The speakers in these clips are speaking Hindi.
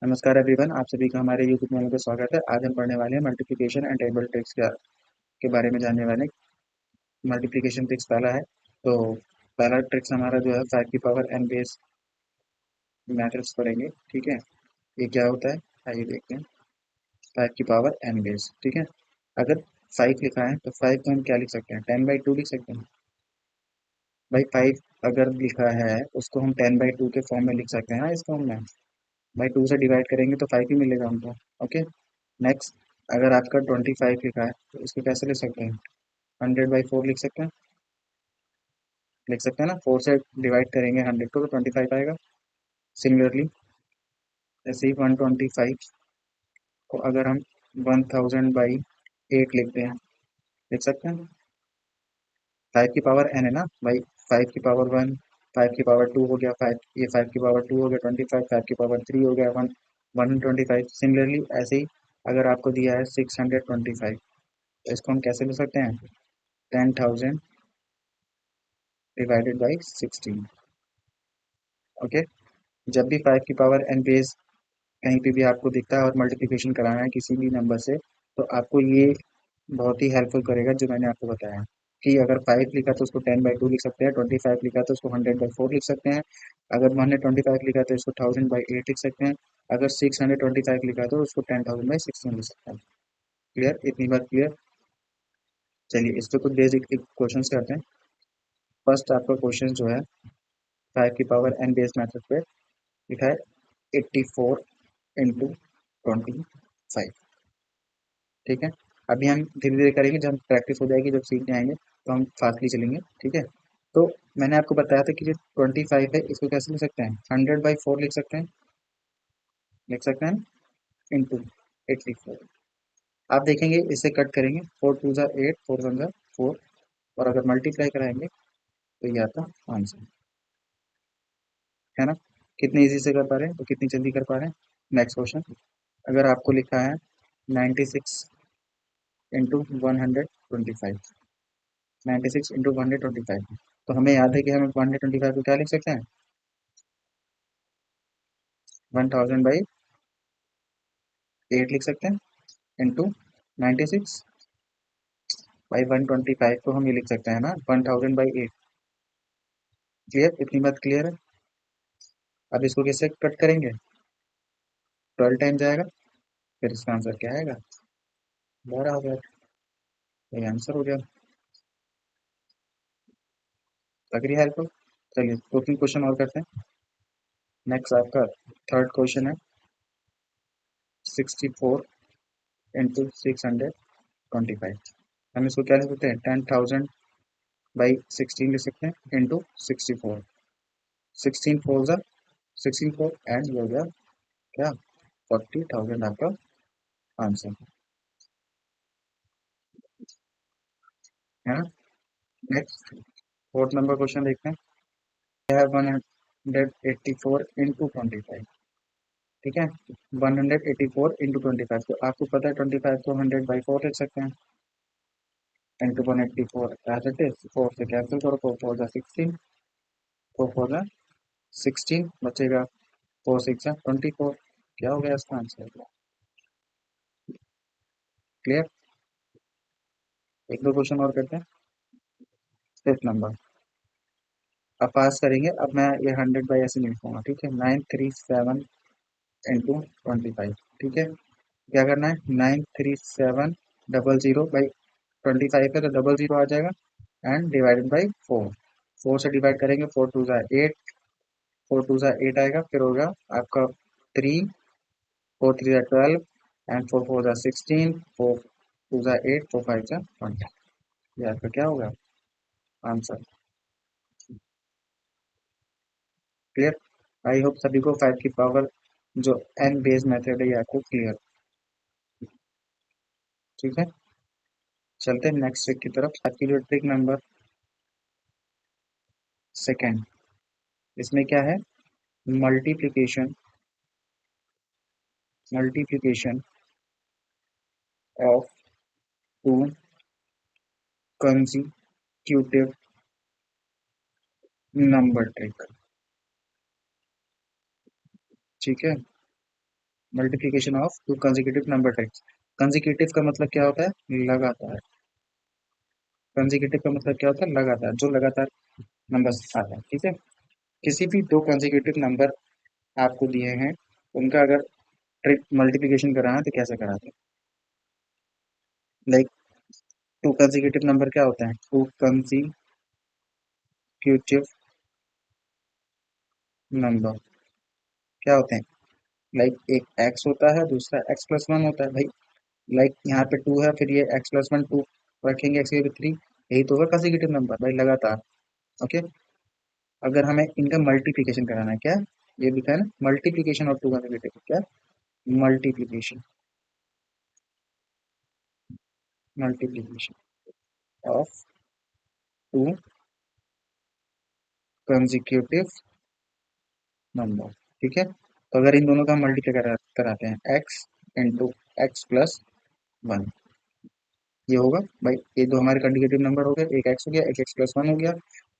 नमस्कार एवरीवन, आप सभी का हमारे यूट्यूब चैनल में स्वागत है। आज हम पढ़ने वाले हैं मल्टीप्लिकेशन एंड टेबल ट्रिक्स के बारे में जानने वाले। मल्टीप्लिकेशन ट्रिक्स पहला है, तो पहला ट्रिक्स हमारा जो है 5 की पावर एन बेस मैथड्स पढ़ेंगे। ठीक है, ये क्या होता है आइए देखते हैं। 5 की पावर एन बेस, ठीक है। अगर 5 लिखा है तो 5 को हम क्या लिख सकते हैं, 10/2 लिख सकते हैं। भाई 5 अगर लिखा है उसको हम 10/2 के फॉर्म में लिख सकते हैं ना, इस फॉर्म में। भाई 2 से डिवाइड करेंगे तो 5 ही मिलेगा हमको। ओके, नेक्स्ट, अगर आपका 25 लिखा है तो इसको कैसे लिख सकते हैं, 100/4 लिख सकते हैं ना। 4 से डिवाइड करेंगे 100 को तो 25 आएगा। सिमिलरली ऐसे ही 125 को अगर हम 1000/8 लिखते हैं, लिख सकते हैं। 5 की पावर n है ना भाई, 5 की पावर 1, 5 की पावर 2 हो गया, 5 ये 5 की पावर 2 हो गया 25, 5 की पावर 3 हो गया 125। सिमिलरली ऐसे ही अगर आपको दिया है 625, तो इसको हम कैसे लिख सकते हैं, 10,000 डिवाइडेड बाई 16। ओके, जब भी 5 की पावर एन बेस कहीं पे भी आपको दिखता है और मल्टीप्लिकेशन कराना है किसी भी नंबर से, तो आपको ये बहुत ही हेल्पफुल करेगा जो मैंने आपको बताया कि अगर 5 लिखा तो उसको 10/2 लिख सकते हैं, 25 लिखा तो उसको 100/4 लिख सकते हैं, अगर 125 लिखा तो इसको 1000/8 लिख सकते हैं, अगर 625 लिखा तो उसको 10,000/16 लिख सकते हैं। क्लियर, इतनी बात क्लियर। चलिए इस पे कुछ बेसिक क्वेश्चन करते हैं। फर्स्ट आपका क्वेश्चन जो है 5 की पावर एन बेस मेथड पे लिखा है 84 इंटू 25। ठीक है, अभी हम धीरे धीरे करेंगे, जब प्रैक्टिस हो जाएगी, जब सीखने आएंगे तो हम फास्टली चलेंगे। ठीक है, तो मैंने आपको बताया था कि जो 25 है इसको कैसे लिख सकते हैं, 100/4 लिख सकते हैं इंटू 84। आप देखेंगे इसे कट करेंगे, 4 2 8, 4 1 4, और अगर मल्टीप्लाई कराएंगे तो ये आता आंसर, है ना। कितने इजी से कर पा रहे हैं, तो कितनी जल्दी कर पा रहे हैं। नेक्स्ट क्वेश्चन, अगर आपको लिखा है 96 इंटू 125, 96 इंटू 125, तो हमें याद है कि हम 125 को क्या लिख सकते हैं, 1000/8 लिख सकते हैं इंटू 96/125 को हम ये लिख सकते हैं ना, 1000/8। क्लियर, इतनी बात क्लियर है। अब इसको कैसे कट करेंगे, 12 टाइम जाएगा, फिर इसका आंसर क्या आएगा, 12 हो गया। ये आंसर हो गया। लग रही है हेल्पफुल। चलिए 2 3 क्वेश्चन और करते हैं। नेक्स्ट आपका थर्ड क्वेश्चन है 64 इंटू 625। हम इसको क्या लिख सकते हैं, 10,000/16 लिख सकते हैं इंटू 64। 16 4 एंड हो गया क्या, 40,000 आपका आंसर, है ना। नेक्स्ट फोर्थ नंबर क्वेश्चन देखते हैं। है 184 इंटू 25। ठीक है, 184 इंटू 25, तो आपको पता है 25 को 100/4 लिख सकते हैं इंटू 184 एज इट इज। 4 से कैंसिल करो, 4 4 16, 4 4 16 बचेगा, 4 6 24। क्या हो गया इसका आंसर, क्लियर। एक दो क्वेश्चन और करते हैं। फिफ्थ नंबर, अब पास करेंगे। अब मैं ये 100/, ऐसे नहीं लिखूंगा, ठीक है। 937 इंटू 25। ठीक है, क्या करना है, 93700/25 है तो डबल जीरो आ जाएगा, एंड डिवाइडेड बाई 4। 4 से डिवाइड करेंगे, 4 2 8, 4 2 8 आएगा, फिर होगा आपका 3, 4 3 12, एंड 4 4 16, 4 2 8, 4 5 20। ये आपका क्या होगा आंसर, क्लियर। आई होप सभी को 5 की पावर जो एन बेस मेथड है ये आपको क्लियर, ठीक है। चलते हैं नेक्स्ट ट्रिक की तरफ। आज की जो ट्रिक नंबर सेकेंड, इसमें क्या है, multiplication multiplication of to consecutive number trick. ठीक है, multiplication of to consecutive number types. Consecutive का मतलब क्या होता है? लगातार। कंसेक्यूटिव का मतलब क्या होता है? लगातार, जो लगातार नंबर आता है, ठीक है। किसी भी दो कंसेक्यूटिव नंबर आपको दिए हैं, उनका अगर ट्रिक मल्टीप्लिकेशन कराना है तो कैसे कराते हैं? लाइक टू कंसेक्यूटिव नंबर क्या होता है? टू कंसेक्यूटिव नंबर क्या होते हैं? लाइक एक एक्स होता है, दूसरा एक्स प्लस वन होता है भाई। लाइक यहाँ पे टू है, फिर ये एक्स प्लस वन, टू रखेंगे, एक्स की थ्री, यही तो होगा कंसेक्यूटिव नंबर भाई, लगातार। ओके। अगर हमें इनका मल्टीप्लिकेशन कराना है, क्या ये लिखा है ना, मल्टीप्लिकेशन ऑफ टू कंसेक्यूटिव, क्या? Multiplication, multiplication of to consecutive number, ठीक है। तो अगर इन दोनों का मल्टीप्लाई कराते हैं, x into x plus one, ये होगा भाई, ये दो हमारे कंसेक्यूटिव नंबर हो गए, एक एक्स हो गया, एक एक्स प्लस वन हो गया।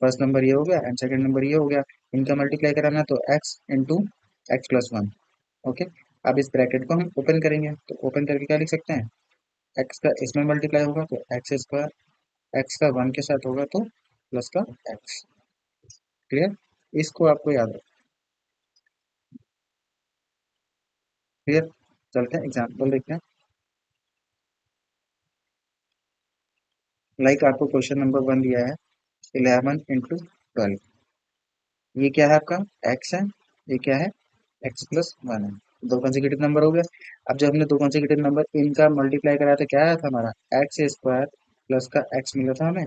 फर्स्ट नंबर ये हो गया एंड सेकंड नंबर ये हो गया। इनका मल्टीप्लाई कराना है तो x into x plus one. Okay. अब इस ब्रैकेट को हम ओपन करेंगे, तो ओपन करके क्या लिख सकते हैं? एक्स का इसमें मल्टीप्लाई होगा तो एक्स स्क्वायर, एक्स का वन के साथ होगा तो प्लस का एक्स। क्लियर? इसको आपको याद रखना। क्लियर? चलते हैं एग्जाम्पल देखते हैं। लाइक आपको क्वेश्चन नंबर वन दिया है, 11 इंटू 12। ये क्या है आपका? एक्स है। ये क्या है? एक्स प्लस वन है। दो कंसेक्यूटिव नंबर हो गया। अब जब हमने दो कंसेक्यूटिव नंबर इनका मल्टीप्लाई कराया तो क्या आया था हमारा? एक्स स्क्वायर प्लस का एक्स मिला था हमें।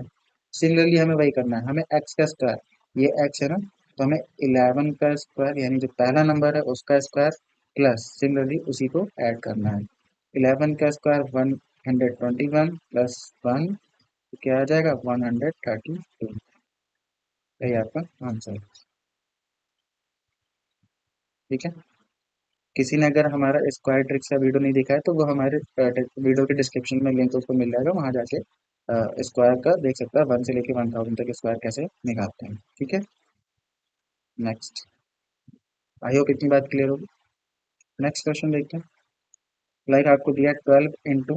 सिमिलरली हमें वही करना है, हमें एक्स का स्क्वायर, ये एक्स है ना, तो हमें 11 का स्क्वायर यानी जो पहला नंबर है उसका स्क्वायर प्लस सिमिलरली उसी को ऐड करना है। 11 का स्क्वायर 121 प्लस वन, क्या आ जाएगा? 132। यही आपका आंसर है। ठीक है। किसी ने अगर हमारा स्क्वायर ट्रिक्स का वीडियो नहीं देखा है तो वो हमारे वीडियो के डिस्क्रिप्शन में लिंक उसको मिल जाएगा, वहां जाके स्क्वायर का देख सकता है, 1 से लेके 1000 तक स्क्वायर कैसे निकालते हैं। ठीक है। नेक्स्ट। आई होप इतनी बात क्लियर होगी। नेक्स्ट क्वेश्चन देखते हैं। लाइक आपको दिया 12 इंटू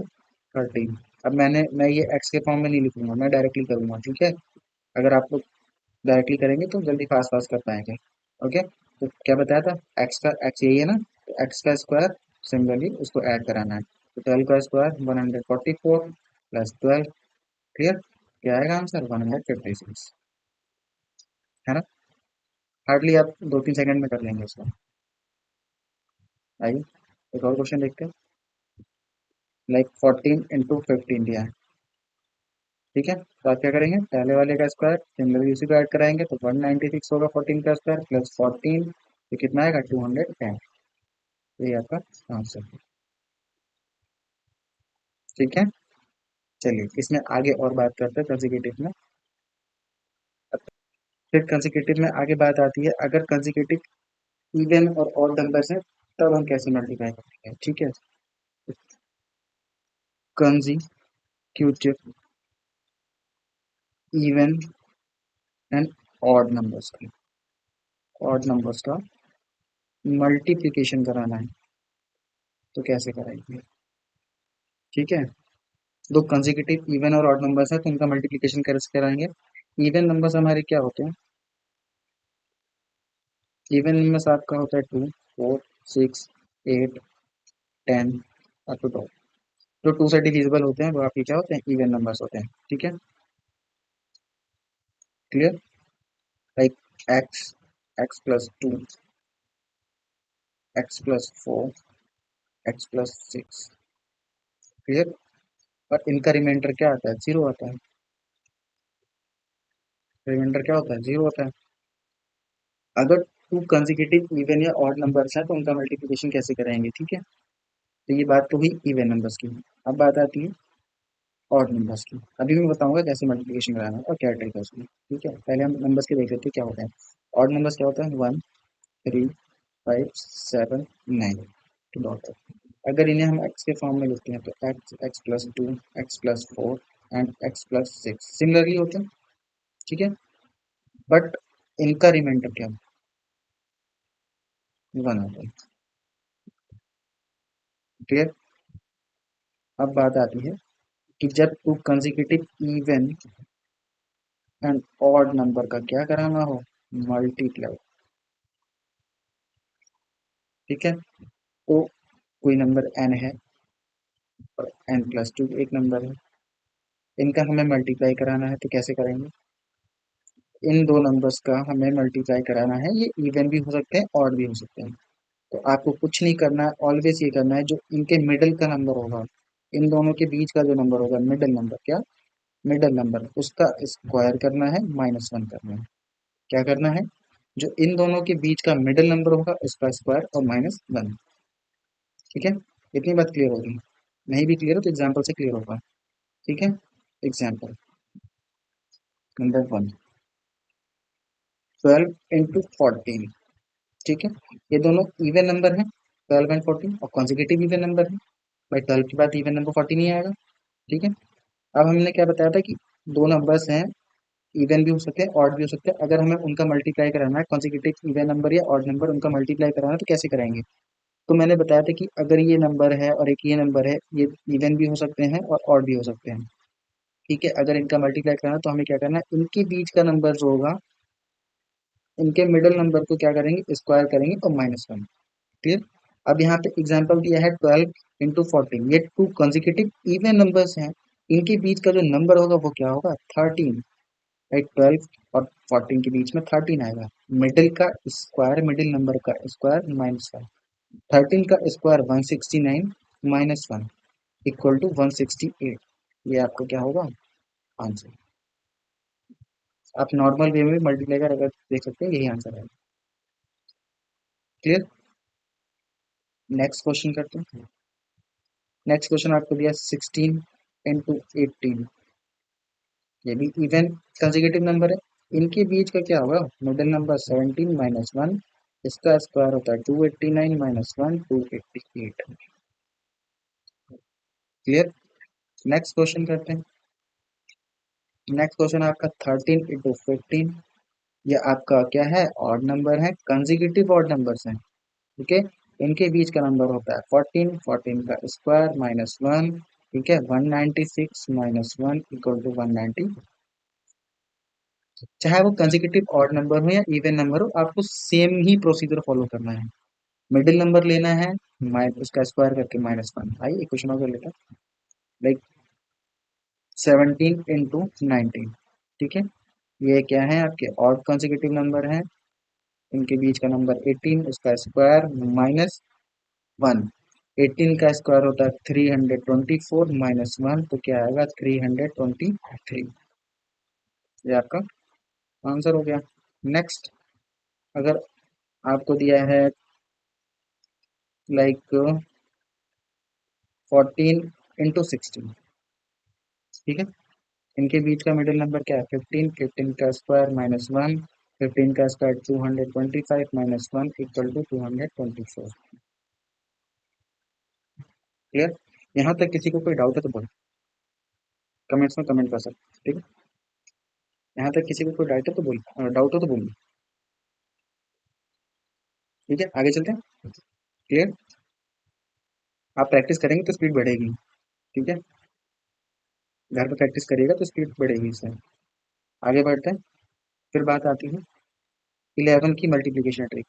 13। अब मैं ये एक्स के फॉर्म में नहीं लिखूंगा, मैं डायरेक्टली करूंगा, ठीक है। अगर आप लोग डायरेक्टली करेंगे तो जल्दी फास्ट फास्ट कर पाएंगे। ओके। तो क्या बताया था? एक्स का एक्स यही है ना, तो एक्स का स्क्वायर सिमिलरली उसको ऐड कराना है, तो 12 का स्क्वायर 144 प्लस 12। क्लियर? क्या आएगा आंसर? 156, है ना। हार्डली आप 2-3 सेकंड में कर लेंगे इसको। आइए एक और क्वेश्चन देखते हैं। लाइक 14 इंटू 15 दिया है, ठीक है। तो आप क्या करेंगे? पहले वाले का स्क्वायर सिमिलरली उसी को ऐड कराएंगे तो 196 होगा, 14 का स्क्वायर प्लस 14, तो कितना आएगा? 210। ये आपका आंसर है। ठीक है। चलिए इसमें आगे और बात करते हैं कंसेक्यूटिव में। फिर कंसेक्यूटिव में आगे बात आती है, अगर कंसेक्यूटिव इवन और ऑड नंबर्स हैं तब हम कैसे मल्टीप्लाई करेंगे, ठीक है। Consecutive even and odd numbers का मल्टीप्लिकेशन कराना है तो कैसे कराएंगे? ठीक है। दो कंसेक्यूटिव इवन और ऑड नंबर्स हैं तो उनका मल्टीप्लिकेशन कैसे कराएंगे? इवन नंबर्स हमारे क्या होते हैं? इवन नंबर्स आपका होता है 2, 4, 6, 8, 10 अप टू 12। जो टू से डिविजिबल होते हैं वो आपके क्या होते हैं? इवन नंबर्स होते हैं, ठीक है। Clear? Like x, x plus 2, x plus 4, x plus 6। Clear? और इनका रिमाइंडर क्या आता है? जीरो आता है। रिमाइंडर क्या होता है? जीरो होता है। अगर टू कंसेक्यूटिव इवन या ऑड नंबर्स हैं तो उनका मल्टीप्लिकेशन कैसे कराएंगे, ठीक है। तो ये बात तो हुई इवन नंबर्स की। अब बात आती है ऑड नंबर्स की। अभी मैं बताऊंगा कैसे मल्टीप्लिकेशन कराना है और क्या ट्रिक है उसमें, ठीक है। पहले हम नंबर्स के देख लेते हैं क्या होता है। ऑड नंबर्स क्या होता है? 1, 3, 5, 7, 9 टू डॉट। अगर इन्हें हम एक्स के फॉर्म में लिखते हैं तो x, x plus 2, x plus 4 and x plus 6 similarly होते हैं, ठीक है। बट इनका रिमाइंडर क्या है? 1 होता है। क्लियर। अब बात आती है कि जब to consecutive even and odd number का क्या कराना हो, मल्टीप्लाई। ठीक है, तो कोई नंबर n है और n+2 एक नंबर है, इनका हमें मल्टीप्लाई कराना है, तो कैसे करेंगे? इन दो नंबर्स का हमें मल्टीप्लाई कराना है, ये इवन भी हो सकते हैं ऑड भी हो सकते हैं। तो आपको कुछ नहीं करना है, ऑलवेज ये करना है जो इनके मिडिल का नंबर होगा, इन दोनों के बीच का जो नंबर होगा, मिडिल नंबर, क्या मिडिल नंबर, उसका स्क्वायर करना है, -1 करना है। क्या करना है? जो इन दोनों के बीच का मिडिल नंबर होगा उसका स्क्वायर और -1। ठीक है, इतनी बात क्लियर होगी। नहीं भी क्लियर हो तो एग्जाम्पल से क्लियर होगा। ठीक है, एग्जाम्पल नंबर 1, 12 × 14। ठीक है, ये दोनों इवन नंबर है, 12 और 14, और कॉन्जिक्यूटिव इवन नंबर है। भाई 12 के बाद इवन नंबर 14 ही आएगा। ठीक है, अब हमने क्या बताया था कि दो नंबर्स हैं, इवन भी हो सकते हैं ऑड भी हो सकते हैं, अगर हमें उनका मल्टीप्लाई कराना है, कॉन्जिक्यूटिव इवन नंबर या ऑड नंबर उनका मल्टीप्लाई कराना है, तो कैसे कराएंगे? तो मैंने बताया था कि अगर ये नंबर है और एक ये नंबर है, ये इवन भी हो सकते हैं और ऑड भी हो सकते हैं। ठीक है, अगर इनका मल्टीप्लाई करना है तो हमें क्या करना है, इनके बीच का नंबर जो होगा, इनके मिडिल नंबर को क्या करेंगे, स्क्वायर करेंगे और -1। क्लियर। अब यहाँ पे एग्जांपल दिया है 12 × 14, ये टू कंसेक्यूटिव इवन नंबर्स हैं, इनके बीच का जो नंबर होगा वो क्या होगा, 13। राइट, 12 और 14 के बीच में 13 आएगा। मिडिल का स्क्वायर, मिडिल नंबर का स्क्वायर -1। 13 का स्क्वायर 169 -1 = 168। ये आपका क्या होगा, आंसर। आप नॉर्मल वे में मल्टीप्लाई कर अगर देख सकते हैं, यही आंसर है। क्लियर। नेक्स्ट क्वेश्चन करते हैं। नेक्स्ट क्वेश्चन आपको दिया 16 × 18, ये भी इवन कंसेक्यूटिव नंबर है, इनके बीच का क्या होगा, मिडिल नंबर 17 -1, इसका स्क्वायर होता है 289 -1 288। क्लियर। नेक्स्ट क्वेश्चन करते हैं। नेक्स्ट क्वेश्चन आपका 13 × 15, ये आपका क्या है, ऑड नंबर है, कंसेक्यूटिव ऑड नंबर्स हैं। ठीक है, इनके बीच का नंबर होता है 14, 14 का स्क्वायर -1। ठीक है, 196 -1 = 190। चाहे वो कंसेक्यूटिव ऑड नंबर हो या इवन नंबर हो, आपको सेम ही प्रोसीजर फॉलो करना है। मिडिल नंबर लेना है, उसका स्क्वायर करके -1। आइए एक क्वेश्चन और कर लेते हैं। लाइक 17 × 19। ठीक है, ये क्या है, आपके ऑड कंसेक्यूटिव नंबर है, इनके बीच का नंबर 18, उसका स्क्वायर -1। 18 का स्क्वायर होता है 324 -1, तो क्या आएगा, 323। ये आपका आंसर हो गया। नेक्स्ट, अगर आपको दिया है लाइक 14 × 16। ठीक है, इनके बीच का मिडिल नंबर क्या है, 15। 15 का स्क्वायर -1, 15 का स्क्वायर 225 -1 = 224। क्लियर। यहाँ तक किसी को कोई डाउट है तो बोलो, कमेंट्स में कमेंट कर सकते। ठीक है, यहाँ तक किसी को कोई डाउट है तो बोल, डाउट हो तो बोलिए। ठीक है, आगे चलते हैं। क्लियर। आप प्रैक्टिस करेंगे तो स्पीड बढ़ेगी। ठीक है, घर पे प्रैक्टिस करिएगा तो स्पीड बढ़ेगी इससे। आगे बढ़ते हैं। फिर बात आती है 11 की मल्टीप्लीकेशन ट्रिक।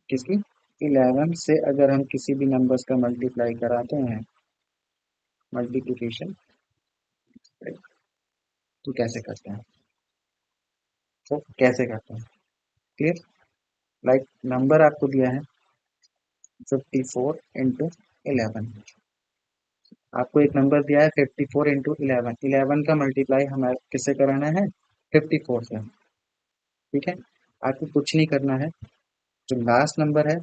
किसकी? 11 से अगर हम किसी भी नंबर्स का मल्टीप्लाई कराते हैं, मल्टीप्लीकेशन ट्रिक, तो कैसे करते हैं, तो कैसे करते हैं। क्लियर। लाइक नंबर आपको दिया है 54 × 11। आपको एक नंबर दिया है 54 × 11। 11 का मल्टीप्लाई हमें किससे कराना है, 54 से। ठीक है, आपको कुछ नहीं करना है, जो लास्ट नंबर है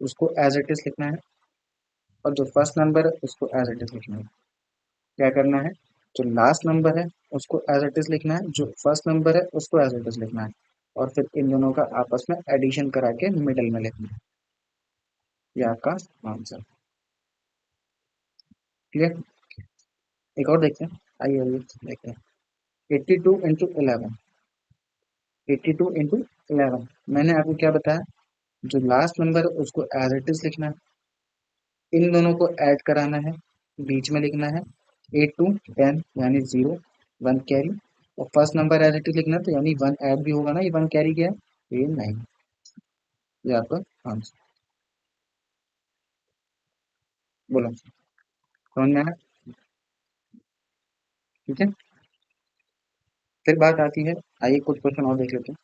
उसको एज इट इज लिखना है, और जो फर्स्ट नंबर है उसको एज इट इज लिखना है। क्या करना है, जो लास्ट नंबर है उसको एज इट इज लिखना है, जो फर्स्ट नंबर है उसको एज इट इज लिखना है, और फिर इन दोनों का आपस में एडिशन करा के मिडल में लिखना है। ये आपका आंसर। क्लियर। एक और देखते हैं, आइए आइए देखते हैं। 82 × 11। 82 × 11, मैंने आपको क्या बताया, जो लास्ट नंबर है उसको एज इट इज लिखना है, इन दोनों को ऐड कराना है, बीच में लिखना है 8 to 10 यानी 0 1 कैरी, और first number as it is लिखना, तो यानी 1 ऐड भी होगा ना, ये 1 कैरी क्या है, ये 9। ये आपका आंसर। बोलो, समझ में आया? ठीक है। फिर बात आती है, आइए कुछ क्वेश्चन और देख लेते हैं।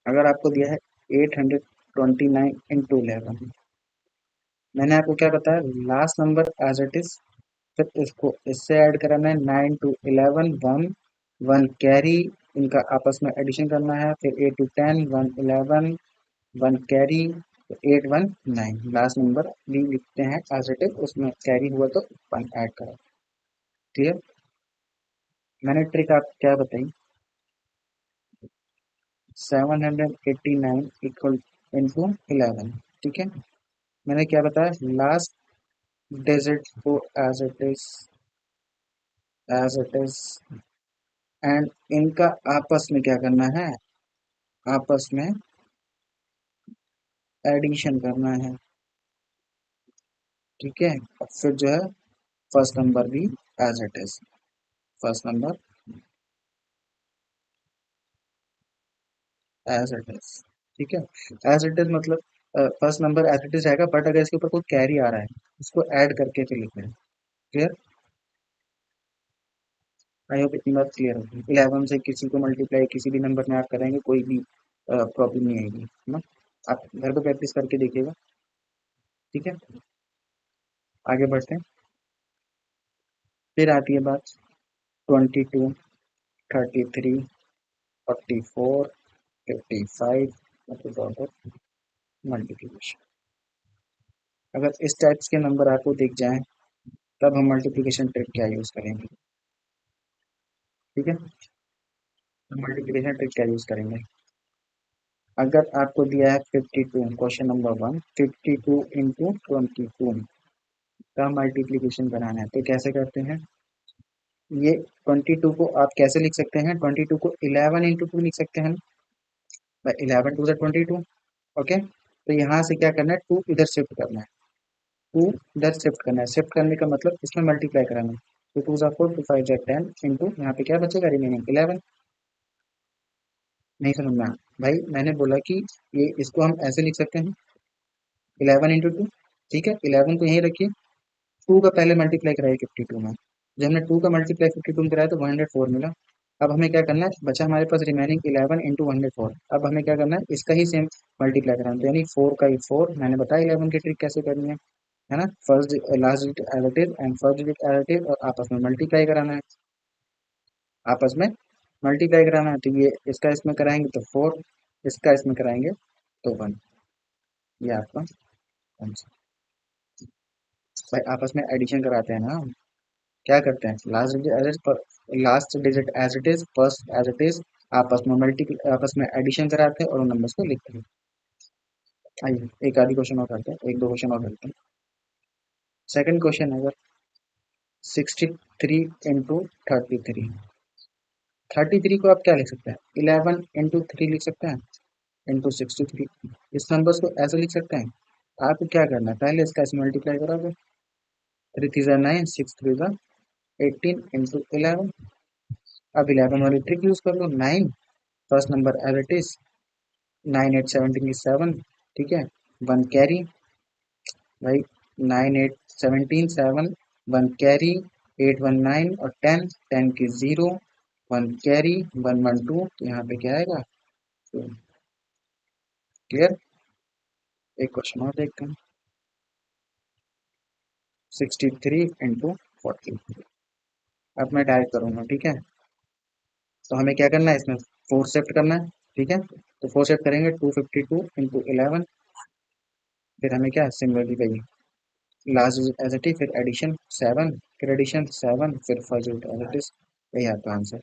अगर आपको दिया है 829 into 11, मैंने आपको क्या बताया, last number as it is, फिर इसको इससे ऐड कराना है 9 to 11 1 1 कैरी, इनका आपस में एडिशन करना है, फिर 8 to 10 1 11 1 कैरी, 8 1 9, लास्ट नंबर भी लिखते हैं एज इट इज, उसमें कैरी हुआ तो 1 ऐड करा। क्लियर? मैंने ट्रिक आप क्या बताई, 789 इक्वल इंटू 11, ठीक है। मैंने क्या बताया, लास्ट डिजिट को एज इट इज एंड इनका आपस में क्या करना है, आपस में एडिशन करना है, ठीक है। और फिर जो है फर्स्ट नंबर भी as it is, first number as it is, ठीक है। एज इट इज मतलब first number as it is आएगा, बट अगर इसके ऊपर कोई कैरी आ रहा है उसको ऐड करके फिर लिखना है। क्लियर? आई होप इतनी बात क्लियर होगी। 11 से किसी को मल्टीप्लाई किसी भी नंबर में आप करेंगे, कोई भी प्रॉब्लम नहीं आएगी, है ना। आप घर पे प्रैक्टिस करके देखिएगा, ठीक है। आगे बढ़ते हैं। फिर आती है बात 22 33 44 55 मल्टीप्लीकेशन। अगर इस टाइप्स के नंबर आपको दिख जाएं, तब हम मल्टीप्लिकेशन ट्रिक क्या यूज करेंगे, ठीक है। मल्टीप्लिकेशन ट्रिक क्या यूज करेंगे, अगर आपको दिया है 52, क्वेश्चन नंबर 1, 52 into 22 का मल्टीप्लिकेशन कराना है, तो कैसे करते हैं, ये 22 को आप कैसे लिख सकते हैं, 22 को 11 into 2 लिख सकते हैं, 11 2 22, ओके। तो यहाँ से क्या करना है, 2 इधर शिफ्ट करना है, 2 इधर शिफ्ट करना है, शिफ्ट करने का मतलब इसमें मल्टीप्लाई कराना है, तो 2 जा 4 2 5 जा 10 इंटू यहाँ पे क्या बचेगा, रिमेनिंग 11। नहीं समझना भाई, मैंने बोला कि ये इसको हम ऐसे लिख सकते हैं 11 into 2, ठीक है। 11 को यहीं रखिए, 2 का पहले मल्टीप्लाई कराइए 52 में, जब हमने 2 का मल्टीप्लाई 52 में कराया तो 104 मिला। अब हमें क्या करना है, बचा हमारे पास रिमेनिंग 11 into 104, अब हमें क्या करना है, इसका ही सेम मल्टीप्लाई कराना है, तो यानी 4 का ही 4, मैंने बताया 11 की ट्रिक कैसे करनी है ना। First last digit additive and first digit additive, और आपस में मल्टीप्लाई कराना है, आपस में मल्टीप्लाई कराना है, तो ये इसका इसमें कराएंगे तो 4, इसका इसमें कराएंगे तो 1, ये आपका आंसर। भाई आपस में एडिशन कराते हैं ना हम, क्या करते हैं, last digit as it is, first as it is, आपस में मल्टी आपस में एडिशन कराते हैं और उन नंबर्स को लिखते हैं। आइए एक आधी क्वेश्चन और करते हैं, एक दो क्वेश्चन और करते हैं। सेकंड क्वेश्चन है, अगर 63 into 33, 33 को आप क्या लिख सकते हैं, 11 into 3 लिख सकते हैं, इंटू 63, इस नंबर्स को ऐसे लिख सकते हैं। आपको क्या करना है, पहले इसका इसमें मल्टीप्लाई करोगे, 3 3 9 6 3 18 इंटू 11, अब 11 वाली ट्रिक यूज कर लो, 9 first number as it is, 9 8 17 की 7, ठीक है। 1 कैरी, भाई 9 8 17 7 1 कैरी, 8 1 9 और 10 10 की 0 1 कैरी 1 1 2, तो यहाँ पे क्या आएगा, क्लियर। एक क्वेश्चन और देखते हैं, 63 into 40, अब मैं डायरेक्ट करूंगा, ठीक है। तो हमें क्या करना है, इसमें 4 शिफ्ट करना है, ठीक है। तो 4 शिफ्ट करेंगे, 252 into 11, फिर हमें क्या सिमिलरली भाई लास्ट एज इट इज, फिर एडिशन 7, फिर एडिशन 7, फिर फर्स्ट एज इट इज, यही आपका आंसर।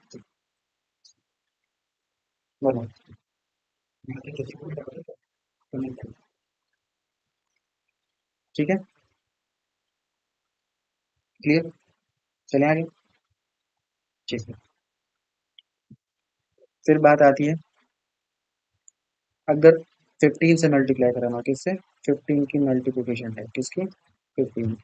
बोलो, ठीक है, क्लियर, चले आगे। ठीक है। फिर बात आती है, अगर 15 से मल्टीप्लाई कराना, किससे? 15 की मल्टीप्लिकेशन है, किसकी? 15।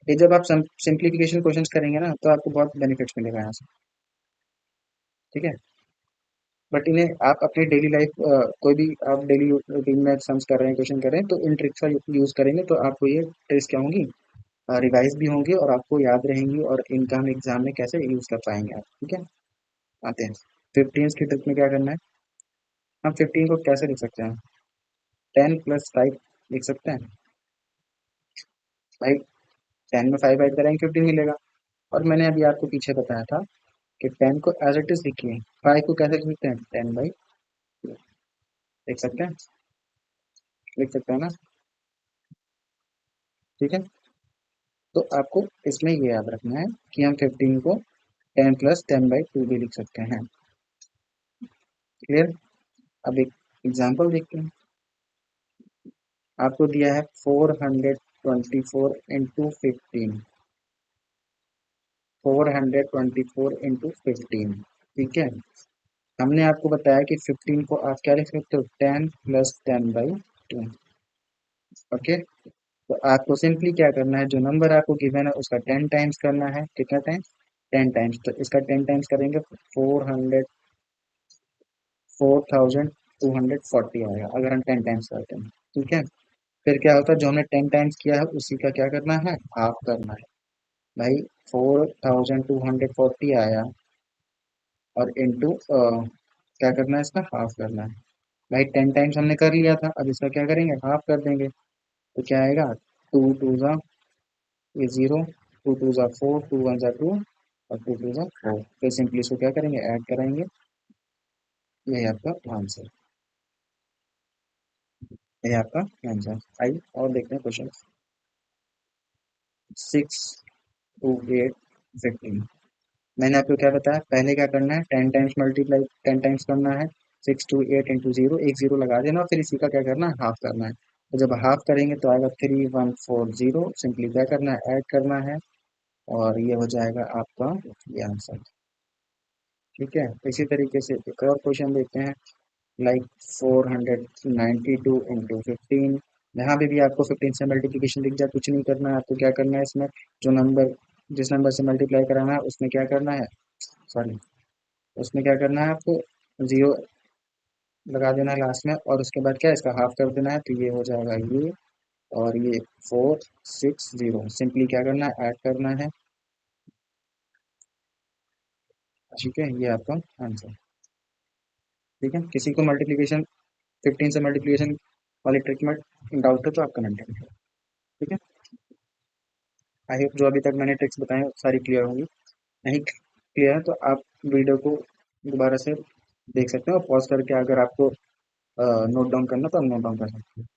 ये जब आप सिंप्लीफिकेशन क्वेश्चंस करेंगे ना तो आपको बहुत बेनिफिट्स मिलेगा यहाँ से। ठीक है। बट इन्हें आप अपने डेली लाइफ, कोई भी आप डेली रूटीन में सम्स कर रहे हैं, क्वेश्चन कर रहे हैं, तो इन ट्रिक्स का यूज करेंगे तो आपको ये ट्रिक्स क्या होंगी, रिवाइज भी होंगी और आपको याद रहेंगी, और इनका हम एग्जाम में कैसे यूज कर पाएंगे आप। ठीक है। आते हैं 15 की ट्रिक में क्या करना है। हम 15 को कैसे लिख सकते हैं? 10 + 5 लिख सकते हैं भाई। 10 में 5 ऐड करेंगे 15 मिलेगा। और मैंने अभी आपको पीछे बताया था कि 10 को एज इट इज लिखिए, 5 को कैसे लिख सकते हैं? 10/2 लिख सकते हैं, लिख सकते हैं ना। ठीक है। तो आपको इसमें ये याद रखना है कि हम 15 को 10 + 10/2 भी लिख सकते हैं। क्लियर? अब एक एग्जाम्पल देखते हैं। आपको दिया है 424 × 15, 424 × 15। ठीक है। हमने आपको बताया कि 15 को आप क्या लिख सकते हो? 10 + 10/2। ओके। तो आपको सिंपली क्या करना है, जो नंबर आपको गिवन है उसका 10 टाइम्स करना है। कितना टाइम्स? 10 टाइम्स। तो इसका 10 टाइम्स करेंगे 400, 4240 आएगा अगर हम 10 टाइम्स करते हैं। ठीक है। फिर क्या होता है, जो हमने 10 टाइम्स किया है उसी का क्या करना है, हाफ करना है। भाई 4240 आया और इंटू क्या करना है, इसका हाफ करना है। भाई 10 टाइम्स हमने कर लिया था, अब इसका क्या करेंगे, हाफ कर देंगे। तो क्या आएगा, 2 2 ये 0, 2 2 4, 2 1 2 और 2 2 4। फिर सिंपली इसको क्या करेंगे, ऐड कराएंगे। यही आपका आंसर, यही आपका आंसर। आइए और देखते हैं क्वेश्चन। 6 2 8 15। मैंने आपको क्या बताया, पहले क्या करना है, 10 टाइम्स मल्टीप्लाई, 10 टाइम्स करना है। 6 2 8 × 0, एक जीरो लगा देना और फिर इसी का क्या करना है, हाफ करना है। तो जब हाफ करेंगे तो आएगा 3140। सिंपली क्या करना है, ऐड करना है, और ये हो जाएगा आपका ये आंसर। ठीक है। इसी तरीके से एक और क्वेश्चन देखते हैं, लाइक 492 × 15। यहाँ पे भी आपको 15 से मल्टीप्लिकेशन दिख जाए, कुछ नहीं करना है आपको। क्या करना है, इसमें जो नंबर, जिस नंबर से मल्टीप्लाई कराना है उसमें क्या करना है, सॉरी, उसमें क्या करना है आपको, जीरो लगा देना है लास्ट में, और उसके बाद क्या, इसका हाफ कर देना है। तो ये हो जाएगा ये, और ये 460। सिंपली क्या करना है, ऐड करना है। ठीक है, ये आपका आंसर। ठीक है। किसी को मल्टीप्लिकेशन 15 से मल्टीप्लिकेशन वाली ट्रिक में डाउट है तो आप कमेंट करें। ठीक है। आई होप जो अभी तक मैंने ट्रिक्स बताए वो सारी क्लियर होंगी। नहीं क्लियर है तो आप वीडियो को दोबारा से देख सकते हैं, और पॉज करके अगर आपको नोट डाउन करना तो आप नोट डाउन कर सकते हैं।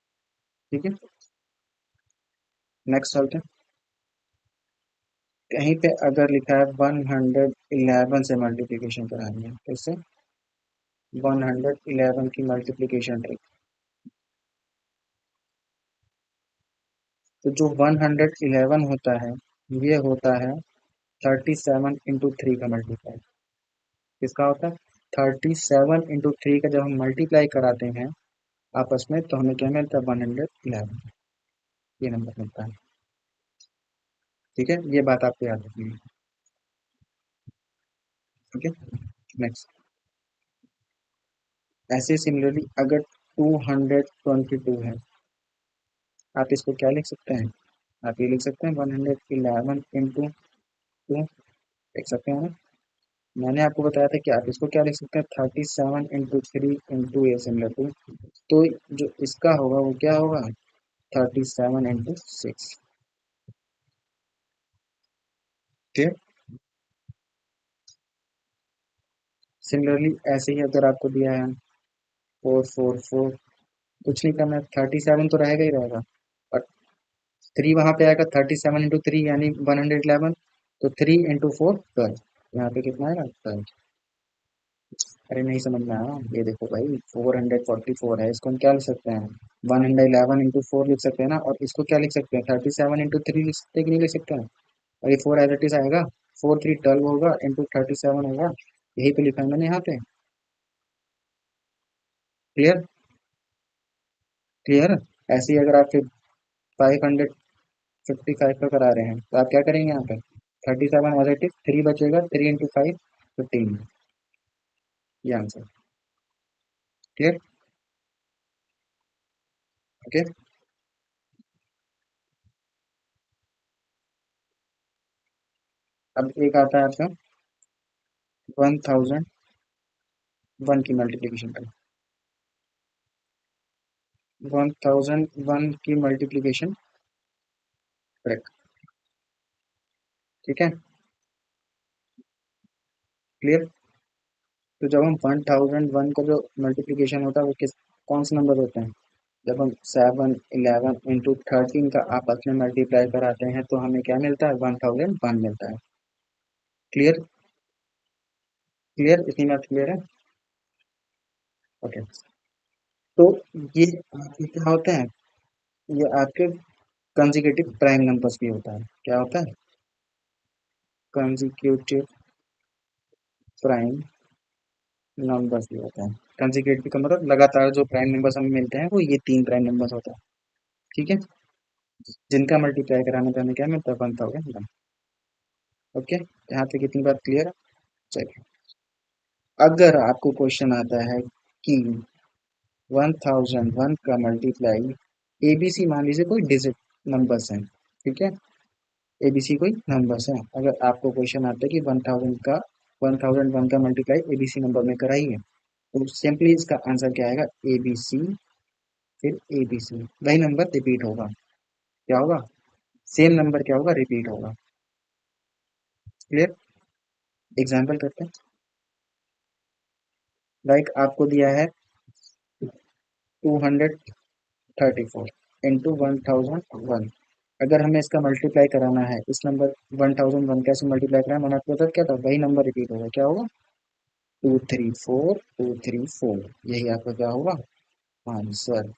ठीक है। नेक्स्ट चलते हैं। कहीं पे अगर लिखा है 111 से मल्टीप्लिकेशन करानी है, कैसे? 111 की मल्टीप्लिकेशन ट्रिक। तो जो 111 होता है, ये होता है 37 × 3 का मल्टीप्लाई। किसका होता है? 37 × 3 का जब हम मल्टीप्लाई कराते हैं आपस में, तो हमें क्या मिलता है, 111, ये नंबर मिलता है। ठीक है, ये बात आपको याद रखनी है। ओके। नेक्स्ट, ऐसे सिमिलरली अगर 222 है, आप इसको क्या लिख सकते हैं, आप ये लिख सकते हैं 111 × 2, लिख सकते हैं ना। मैंने आपको बताया था कि आप इसको क्या लिख सकते हैं, 37 × 3 × A तो जो इसका होगा वो क्या होगा, 37 × 6। ठीक। सिमिलरली ऐसे ही अगर आपको दिया है 444, कुछ नहीं करना है, 37 तो रहेगा ही रहेगा, और 3 वहां पे आएगा, 37 × 3 यानी 111। तो 3 × 4 12। यहाँ पे कितना आएगा, 12। अरे नहीं समझ में आया, ये देखो भाई 444 है, इसको हम क्या लिख सकते हैं, 111 × 4 लिख सकते हैं ना, और इसको क्या लिख सकते हैं, 37 × 3 लिख सकते हैं कि नहीं लिख सकते हैं। और ये 4 एज इट इज आएगा, 4 3 12 होगा, इंटू 37 होगा। यही तो लिखा है मैंने यहाँ पे। क्लियर? क्लियर? ऐसे ही अगर आप फिर 555 का करा रहे हैं तो आप क्या करेंगे यहाँ पे? 37 एज इट इज, 3 बचेगा, 3 × 5 15, ये आंसर। क्लियर? ओके। अब एक आता है आपका 1001 की मल्टीप्लीकेशन का। 1001 की मल्टीप्लीकेशन करेक्ट। ठीक है? क्लियर? तो जब हम 1001 का जो मल्टीप्लीकेशन होता है वो किस कौन से नंबर होते हैं? जब हम 7 11 × 13 का आपस में मल्टीप्लाई कराते हैं तो हमें क्या मिलता है? 1001 मिलता है। क्लियर? क्लियर? इतनी बात क्लियर है? ओके। तो ये आपके क्या होते हैं? ये आपके कंसेक्यूटिव प्राइम नंबर्स भी होता है। क्या होता है? कंसेक्यूटिव प्राइम नंबर्स भी होता है। कंसेक्यूटिव का मतलब लगातार जो प्राइम नंबर्स हमें मिलते हैं वो ये 3 प्राइम नंबर्स होता है। ठीक है? जिनका मल्टीप्लाई कराने पे हमें क्या मिलता है? 1001। ओके, यहाँ पे कितनी बात क्लियर है? चलिए, अगर आपको क्वेश्चन आता है कि 1001 का मल्टीप्लाई एबीसी, मान लीजिए कोई डिजिट नंबर्स हैं, ठीक है, एबीसी कोई नंबर्स हैं, अगर आपको क्वेश्चन आता है कि 1001 का मल्टीप्लाई एबीसी नंबर में कराइए, तो सिंपली इसका आंसर क्या आएगा? एबीसी, फिर एबीसी, वही नंबर रिपीट होगा। क्या होगा? सेम नंबर क्या होगा? रिपीट होगा। क्लियर? एग्जाम्पल करते हैं। लाइक आपको दिया है 234 इंटू 1001। अगर हमें इसका मल्टीप्लाई कराना है, इस नंबर 1001 कैसे मल्टीप्लाई कराना, मैंने आपको बताया क्या था? वही नंबर रिपीट होगा। क्या होगा? 234 यही आपका क्या होगा? आंसर।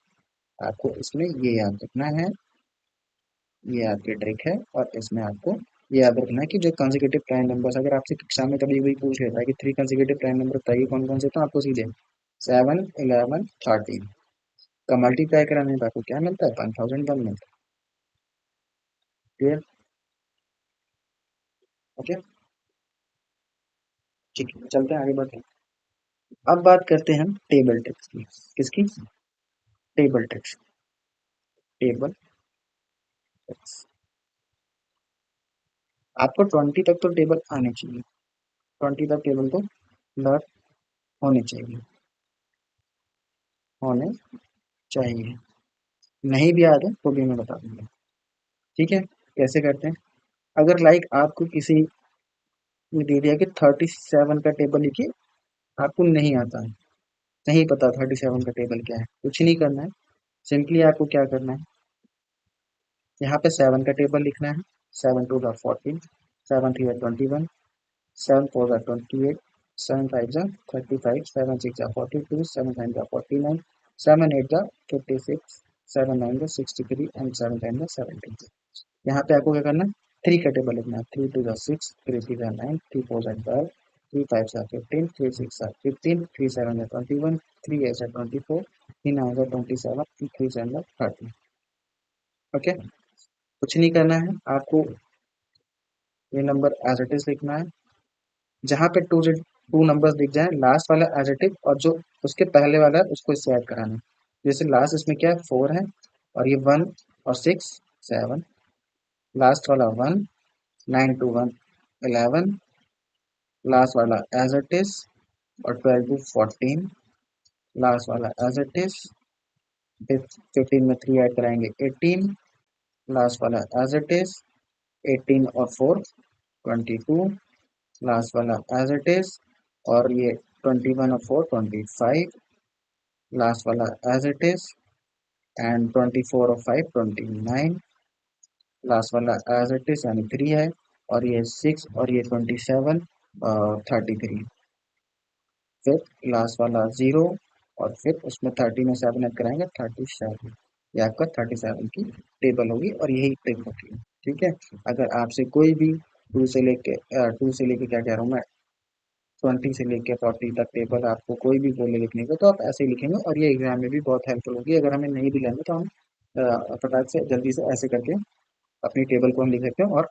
आपको इसमें ये याद रखना है, ये आपकी ट्रिक है, और इसमें आपको ये याद रखना है कि जो कंसेक्यूटिव प्राइम नंबर्स, अगर आपसे कक्षा में कभी कोई पूछ लेता है कि 3 कंसेक्यूटिव प्राइम नंबर बताइए कौन कौन से, तो आपको सीधे 7 11 13 का मल्टीप्लाई कराने पर आपको क्या मिलता है? 1001 मिलता है। क्लियर? ओके, ठीक है, चलते हैं आगे बढ़ते हैं। अब बात करते हैं हम टेबल ट्रिक्स की। किसकी? Table tricks. Table tricks. आपको 20 तक तो टेबल आने चाहिए, 20 तक टेबल तो लर्न होने चाहिए, होने चाहिए। नहीं भी याद है तो भी मैं बता दूंगा। ठीक है? कैसे करते हैं? अगर लाइक आपको किसी ने दे दिया कि 37 का टेबल लिखिए, आपको नहीं आता है, नहीं पता 37 का टेबल क्या है, कुछ नहीं करना है। सिंपली आपको क्या करना है? यहाँ पे 7 का टेबल लिखना है। 7 2 14, 7 3 21, 7 4 28, 7 5 35, 7 6 42, 7 9 49, 7 8 56, 7 9 63 एंड 7 10 17। यहाँ पे आपको क्या करना है? 3 का टेबल लिखना है। 3 2 6, 3 3 9, 3 4 12, 3 5 15, 3 6 15, 3 7 21, 3 8 24, 3 9 27, 3 7 30। ओके, कुछ नहीं करना है आपको, ये नंबर एज इट इज लिखना है। जहाँ पे टू नंबर्स दिख जाए, लास्ट वाला एज इट इज, और जो उसके पहले वाला है उसको इससे ऐड कराना है। जैसे लास्ट इसमें क्या है? 4 है, और ये 1 और 6 7, लास्ट वाला 1, 9 टू 1 11, लास्ट वाला एज इट इज, और 12 टू 14, लास्ट वाला एज इट इज, 15 में 3 ऐड कराएंगे 18, लास्ट वाला एज इट इज, 18 और 4 22, लास्ट वाला एज इट इज, और ये 21 और 4 25, लास्ट वाला एज इट इज, एंड 24 और 5 29, लास्ट वाला एज इट इज यानी 3 है, और ये 6 और ये 27 33, फिर लास्ट वाला 0, और फिर उसमें 30 में 7 ऐड कराएंगे 37। ये आपका 37 की टेबल होगी, और यही ट्रिक होती है। ठीक है? अगर आपसे कोई भी टू से लेके क्या कह रहा हूँ मैं, 20 से लेकर 40 तक टेबल आपको कोई भी बोले लिखने को तो आप ऐसे ही लिखेंगे, और ये एग्जाम में भी बहुत हेल्पफुल होगी। अगर हमें नहीं भी लेना तो हम फटाक से जल्दी से ऐसे करके अपनी टेबल को हम लिख सकते हैं और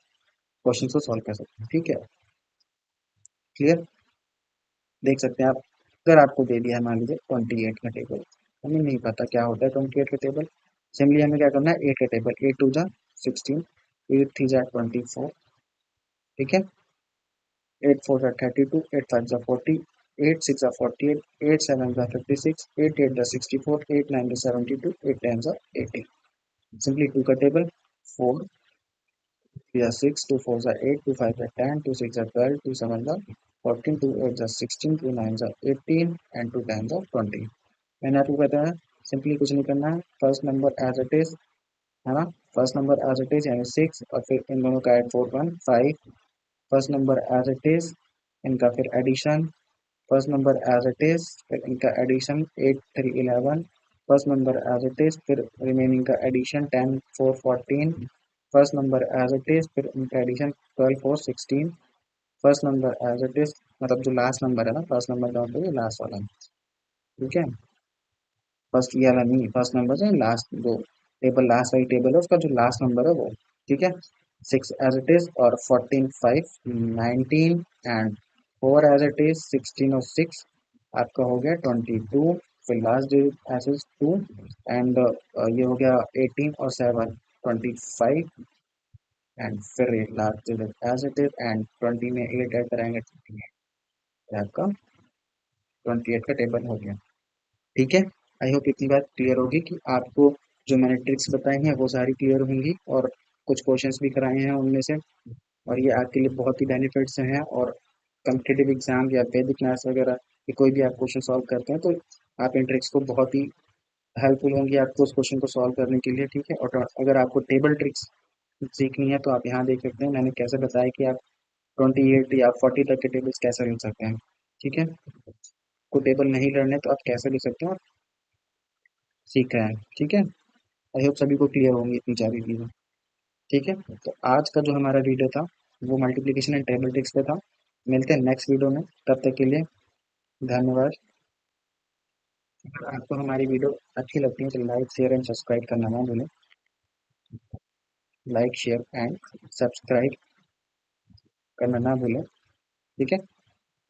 क्वेश्चन को सॉल्व कर सकते हैं। ठीक है, क्लियर। देख सकते हैं आप, अगर आपको दे दिया है मान लीजिए 28 का टेबल, हमें नहीं पता क्या होता है 28 का टेबल, सिंपली हमें क्या करना है 8 का टेबल, 8 टू जा 16, 8 थ्री जा 24, ठीक है, 8 फोर जा 32, 8 फाइव जा 40, 8 सिक्स जा 48, 8 सेवन जा 56, 8 एट जा 64, 8 नाइन जा 72, 8 टेन जा 80। सिंपली 2 का टेबल, 4 या 6, 2 4 जा 8, 2 5 जा 10, 2 6 जा 12, 2 7 जा 14, 2 8 जा 16, 2 9 जा 18 एंड 2 10 जा 20। मैंने आपको बताया सिंपली कुछ नहीं करना है, first number as it is, है ना, first number as it is यानी 6, और फिर इन दोनों का add 4 1 5, first number as it is, इनका फिर addition, first number as it is, फिर इनका addition 8 3 11, first number as it is, फिर रिमेनिंग का addition 10 4 14, first number as it is, फिर इनका addition 12 4 16, first number as it is, मतलब जो लास्ट नंबर है ना, फर्स्ट नंबर का मतलब ये लास्ट वाला, ठीक है, फर्स्ट ये वाला नहीं, फर्स्ट नंबर से लास्ट जो टेबल, लास्ट वाली टेबल है उसका जो लास्ट नंबर है वो, ठीक है, 6 एज इट इज, और 14 5 19, एंड 4 एज इट इज, 16 और 6 आपका हो गया 22, फिर last digit as is 2, and ये हो गया 18 और 7 25, एंड फिर last digit as it is, and 20 में 8 ऐड कराएंगे 28, आपका 28 का टेबल हो गया। ठीक है, आई होप इतनी बात क्लियर होगी कि आपको जो मैंने ट्रिक्स बताई हैं वो सारी क्लियर होंगी, और कुछ क्वेश्चंस भी कराए हैं उनमें से, और ये आपके लिए बहुत ही बेनिफिट्स हैं। और कम्पिटेटिव एग्जाम या वैदिक मैथ्स वगैरह ये कोई भी आप क्वेश्चन सॉल्व करते हैं तो आप इन ट्रिक्स को बहुत ही हेल्पफुल होंगी आपको उस क्वेश्चन को सॉल्व करने के लिए। ठीक है, और अगर आपको टेबल ट्रिक्स सीखनी है तो आप यहाँ देख सकते हैं मैंने कैसे बताया कि आप 28 या 40 तक के टेबल्स कैसे लिख सकते हैं। ठीक है, को टेबल नहीं लर्न है तो आप कैसे लिख सकते हैं और सीख रहे हैं। ठीक है, आई होप सभी को क्लियर होंगी इतनी सारी चीज़ें। ठीक है, तो आज का जो हमारा वीडियो था वो मल्टीप्लिकेशन एंड टेबल ट्रिक्स पे था। मिलते हैं नेक्स्ट वीडियो में, तब तक के लिए धन्यवाद। अगर आपको हमारी वीडियो अच्छी लगती है तो लाइक शेयर एंड सब्सक्राइब करना ना भूलें। लाइक शेयर एंड सब्सक्राइब करना ना भूलें, ठीक है,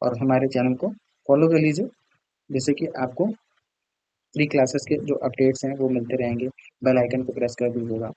और हमारे चैनल को फॉलो कर लीजिए, जिससे कि आपको फ्री क्लासेस के जो अपडेट्स हैं वो मिलते रहेंगे। बेल आइकन को प्रेस कर दीजिएगा।